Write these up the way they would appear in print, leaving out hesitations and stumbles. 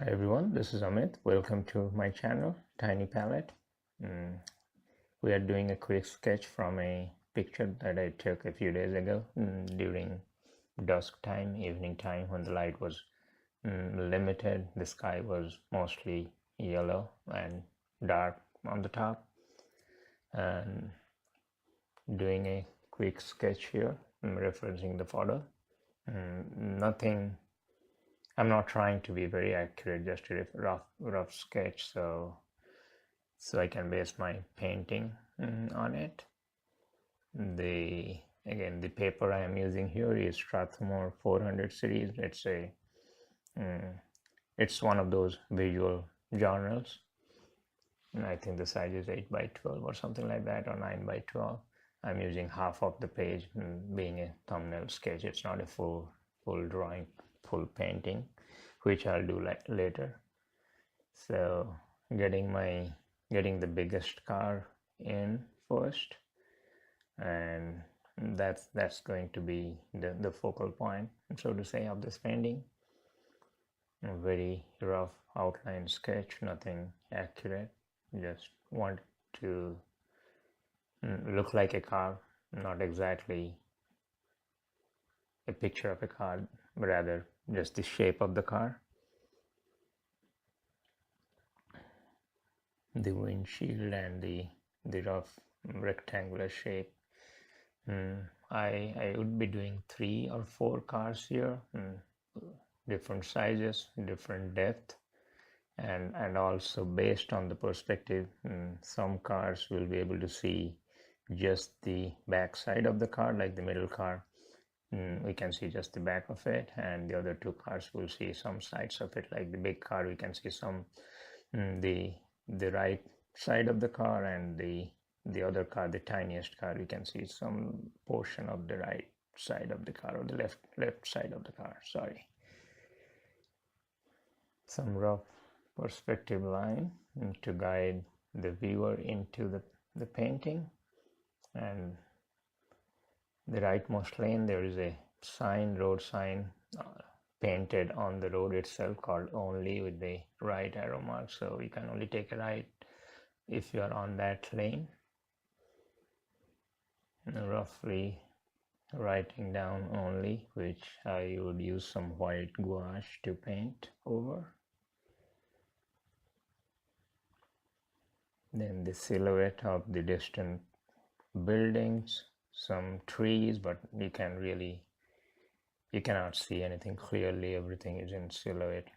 Hi everyone, this is Amit. Welcome to my channel, Tiny Palette. We are doing a quick sketch from a picture that I took a few days ago during dusk time, evening time, when the light was limited. The sky was mostly yellow and dark on the top. And doing a quick sketch here, referencing the photo. Nothing, I'm not trying to be very accurate, just a rough sketch, so I can base my painting on it. Again, the paper I am using here is Strathomore 400 series. It's one of those visual journals, and I think the size is 8 by 12 or something like that, or 9 by 12. I'm using half of the page being a thumbnail sketch. It's not a full drawing, full painting, which I'll do later. So getting the biggest car in first, and that's going to be the focal point, so to say, of this painting. A very rough outline sketch, nothing accurate, just want to look like a car, not exactly a picture of a car, but rather just the shape of the car. The windshield and the rough rectangular shape. I would be doing 3 or 4 cars here, different sizes, different depth, and also based on the perspective. Some cars will be able to see just the back side of the car, like the middle car. We can see just the back of it, and the other 2 cars will see some sides of it, like the big car we can see some the right side of the car, and the other car, the tiniest car, you can see some portion of the right side of the car, or the left side of the car, sorry. Some rough perspective line to guide the viewer into the painting. And the rightmost lane, there is a sign, road sign, painted on the road itself, called only, with the right arrow mark, so you can only take a right if you are on that lane. Roughly writing down only, which I would use some white gouache to paint over. Then the silhouette of the distant buildings, some trees, but you cannot see anything clearly. Everything is in silhouette,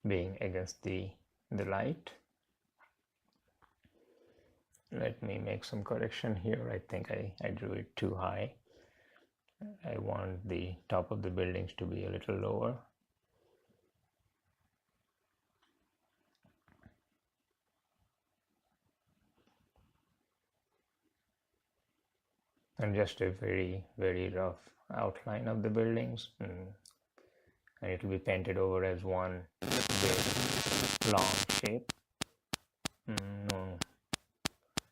being against the light. Let me make some correction here. I think I drew it too high. I want the top of the buildings to be a little lower. And just a very, very rough outline of the buildings, and it will be painted over as one big long shape.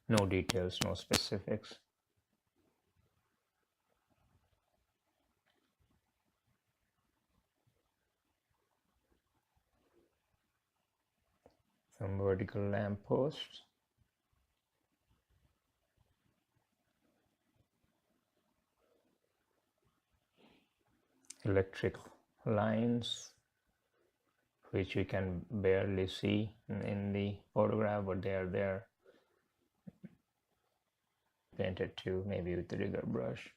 No details, no specifics. Some vertical lamp posts. Electric lines, which we can barely see in the photograph, but they are there, painted too, maybe with the rigger brush.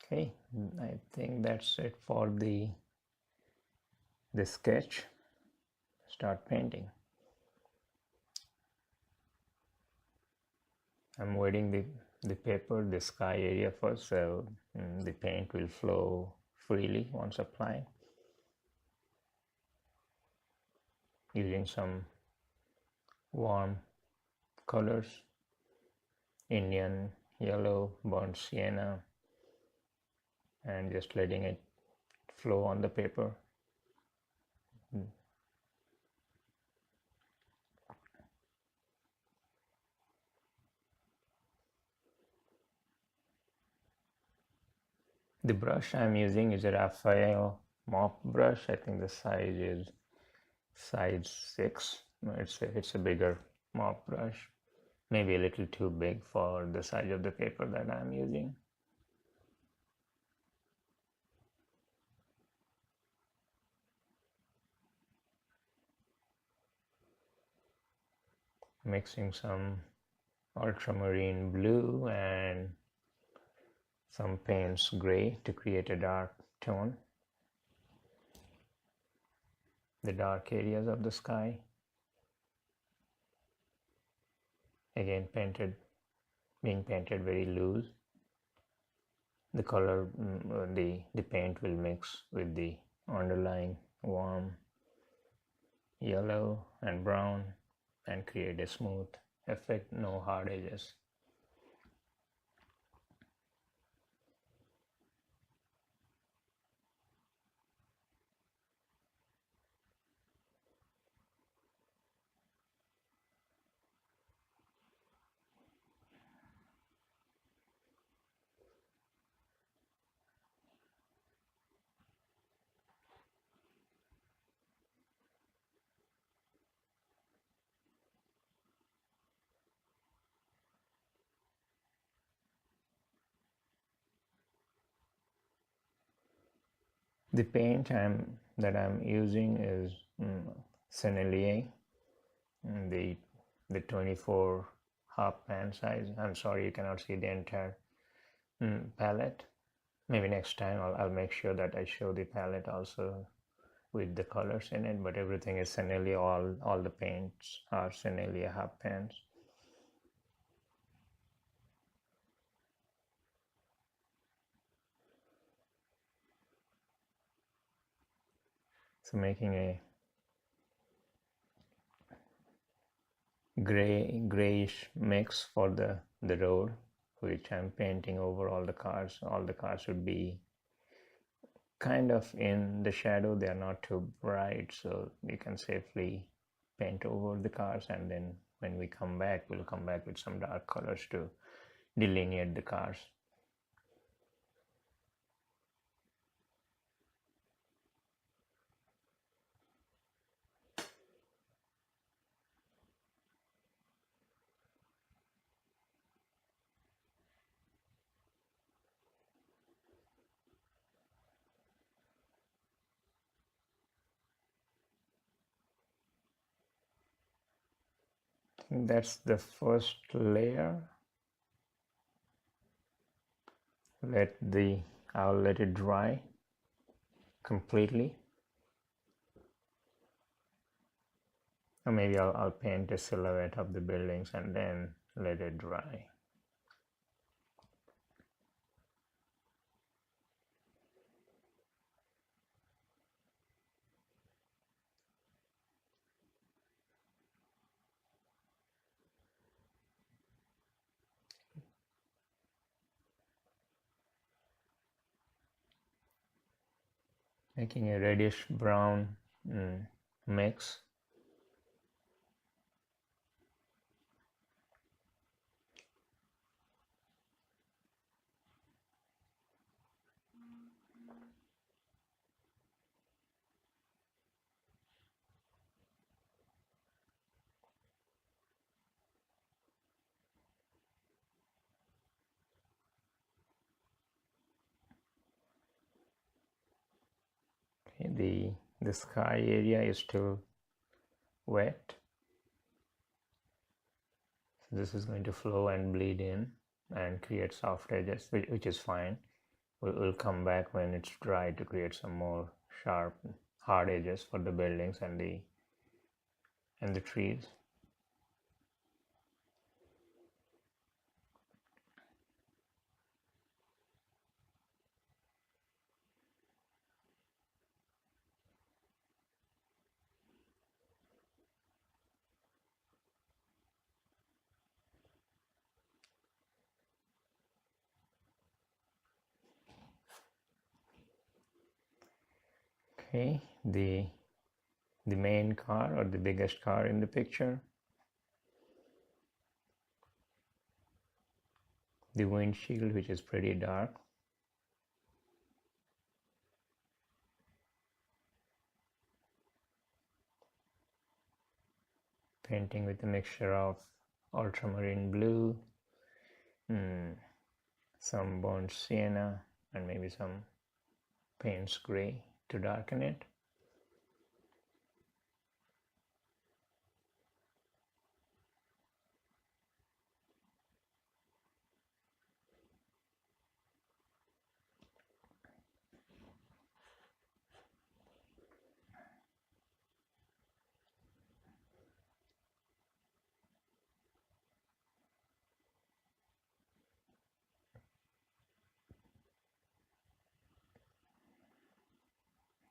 Okay, I think that's it for the sketch. Start painting. I'm wetting the paper, the sky area first, so the paint will flow freely once applied. Using some warm colors, Indian yellow, burnt sienna, and just letting it flow on the paper. The brush I'm using is a Raphael mop brush. I think the size is size 6. No, it's a bigger mop brush, maybe a little too big for the size of the paper that I'm using. Mixing some ultramarine blue and some paints gray to create a dark tone, the dark areas of the sky. Again, being painted very loose. The color, the paint will mix with the underlying warm yellow and brown and create a smooth effect, no hard edges. The paint that I'm using is Senellier, the 24 half pan size. I'm sorry you cannot see the entire palette. Maybe next time I'll make sure that I show the palette also with the colors in it, but everything is Senellier. All the paints are Senellier half pans. So making a grayish mix for the road, which I'm painting over all the cars. All the cars would be kind of in the shadow. They are not too bright, so you can safely paint over the cars, and then when we come back, we'll come back with some dark colors to delineate the cars. That's the first layer. I'll let it dry completely, or maybe I'll paint a silhouette of the buildings and then let it dry. Making a reddish brown mix. Okay, the sky area is still wet. So this is going to flow and bleed in and create soft edges, which is fine. We'll come back when it's dry to create some more sharp, hard edges for the buildings and the trees. Okay, the main car, or the biggest car in the picture, the windshield, which is pretty dark. painting with a mixture of ultramarine blue, some burnt sienna, and maybe some Payne's gray to darken it.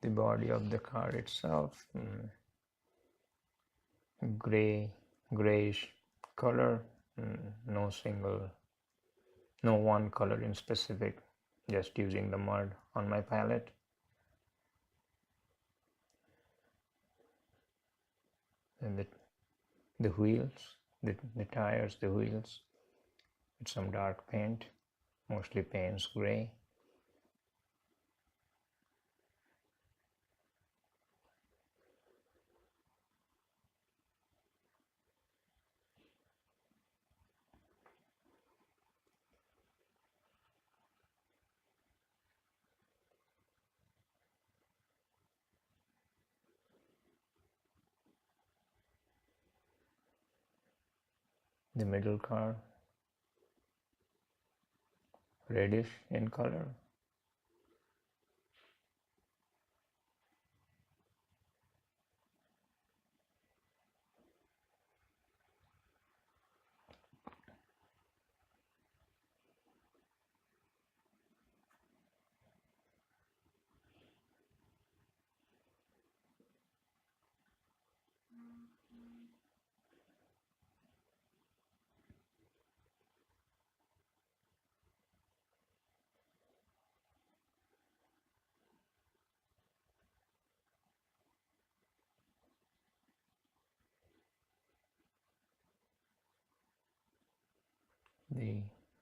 The body of the car itself, grayish color, no one color in specific, just using the mud on my palette. And the wheels, the tires, the wheels, with some dark paint, mostly Payne's gray. The middle car, reddish in color.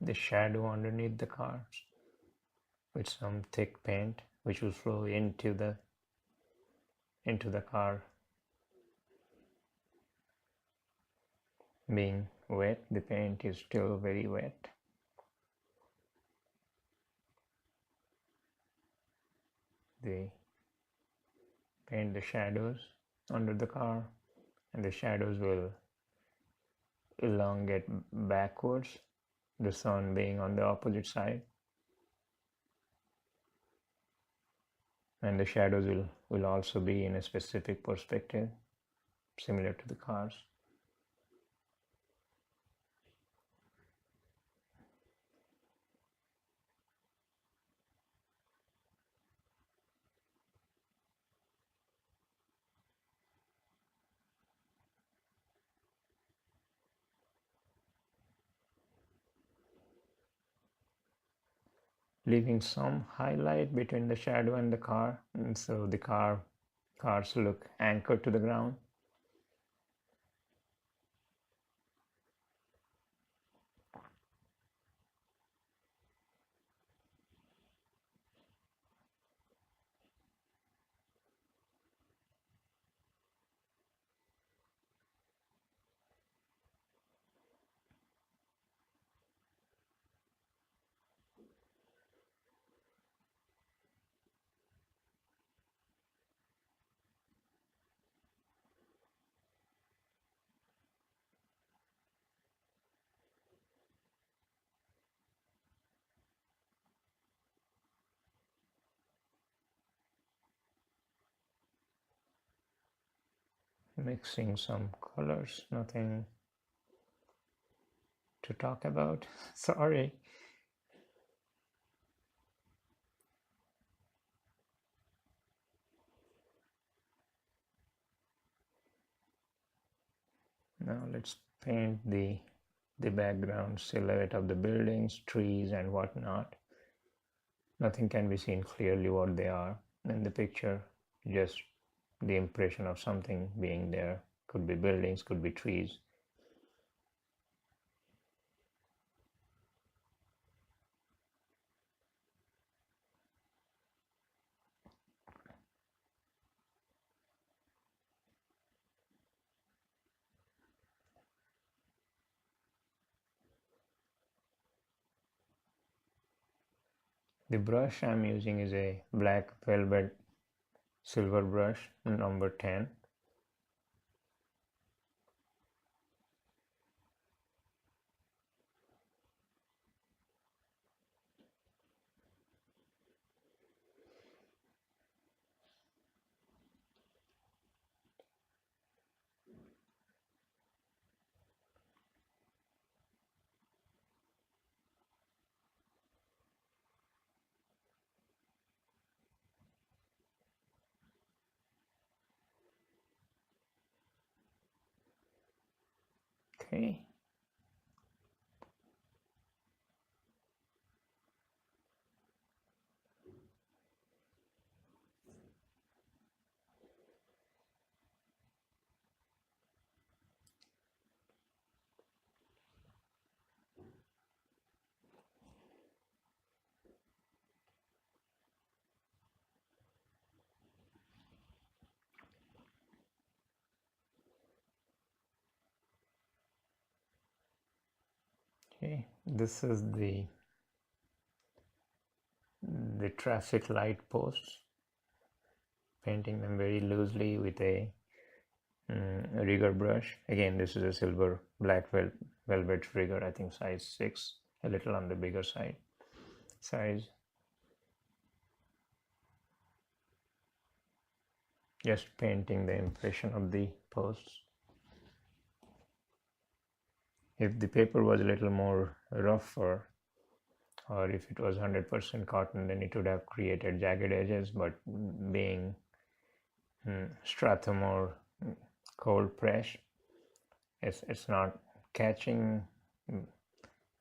The shadow underneath the cars with some thick paint which will flow into the car. Being wet, the paint is still very wet. They paint the shadows under the car, and the shadows will elongate backwards, the sun being on the opposite side, and the shadows will also be in a specific perspective similar to the cars. Leaving some highlight between the shadow and the car, and so the cars look anchored to the ground. Mixing some colors, nothing to talk about. Sorry. Now let's paint the background silhouette of the buildings, trees, and whatnot. Nothing can be seen clearly what they are in the picture, just the impression of something being there. Could be buildings, could be trees. The brush I'm using is a black velvet silver brush number 10. Okay. Okay, this is the traffic light posts, painting them very loosely with a rigger brush. Again, this is a silver black velvet rigger, I think size 6, a little on the bigger side size. Just painting the impression of the posts. If the paper was a little more rougher, or if it was 100% cotton, then it would have created jagged edges, but being Strathomore cold press, it's not catching,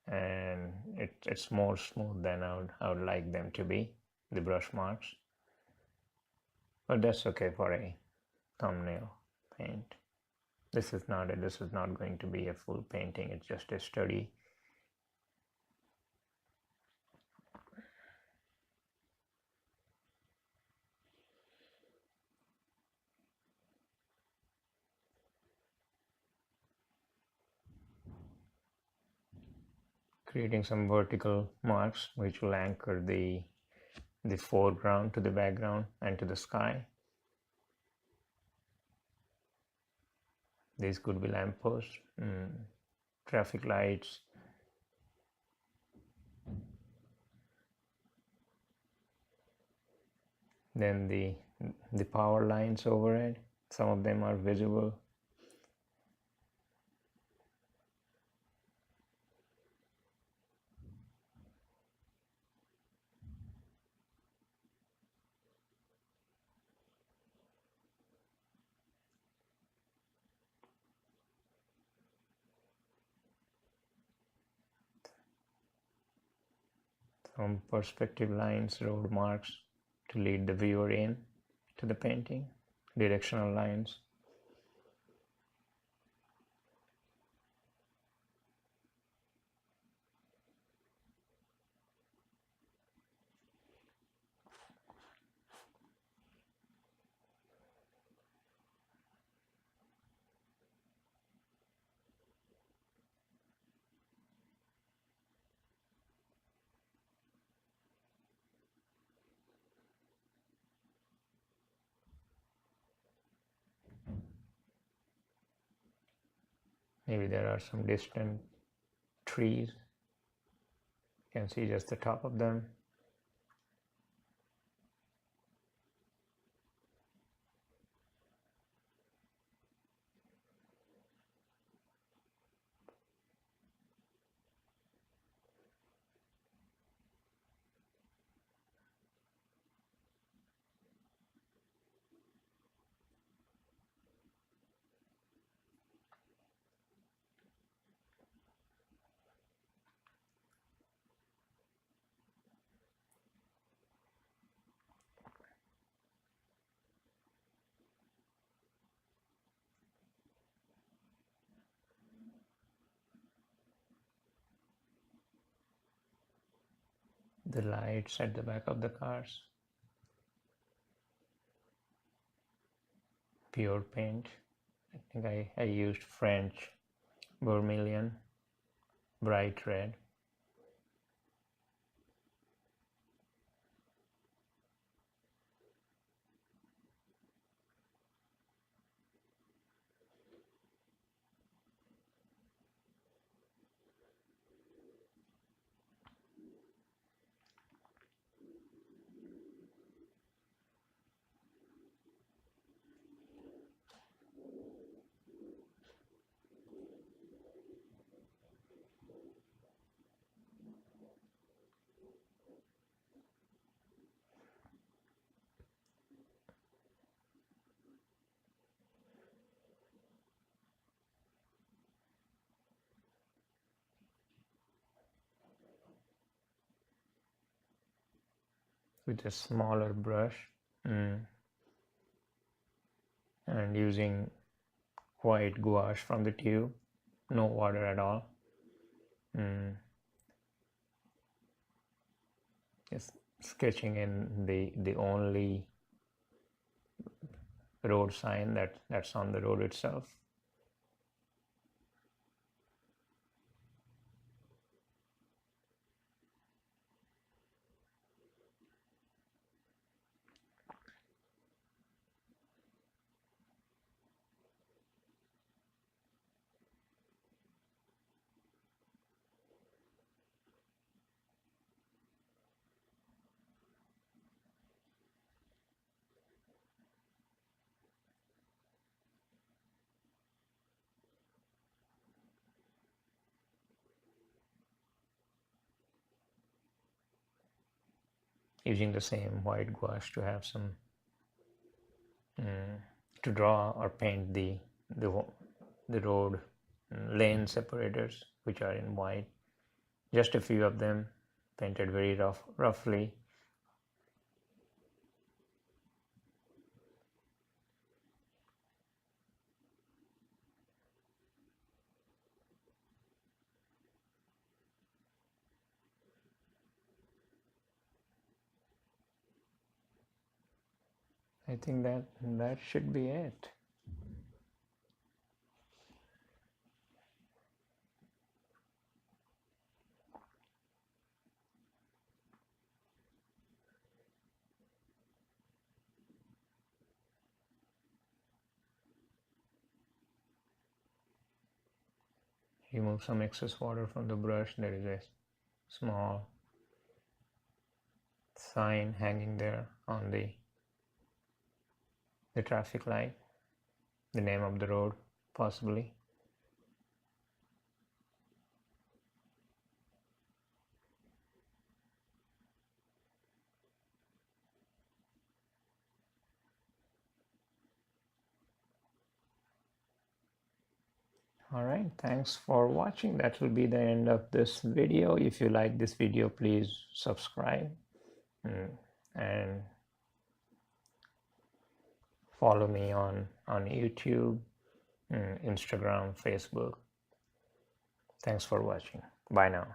and it's more smooth than I would like them to be, the brush marks. But that's okay for a thumbnail paint. This is not going to be a full painting. It's just a study. Creating some vertical marks which will anchor the foreground to the background and to the sky. These could be lampposts, traffic lights, then the power lines overhead. Some of them are visible. Some perspective lines, road marks to lead the viewer in to the painting, directional lines. Maybe there are some distant trees. You can see just the top of them. The lights at the back of the cars. Pure paint. I think I used French vermilion, bright red. with a smaller brush, and using white gouache from the tube, no water at all. Just sketching in the only road sign that's on the road itself. Using the same white gouache to have some to draw or paint the road lane separators, which are in white. Just a few of them, painted very roughly. I think that should be it. Remove some excess water from the brush. There is a small sign hanging there on the traffic light, the name of the road possibly. Alright, thanks for watching. That will be the end of this video. If you like this video, please subscribe and follow me on YouTube, Instagram, Facebook. Thanks for watching. Bye now.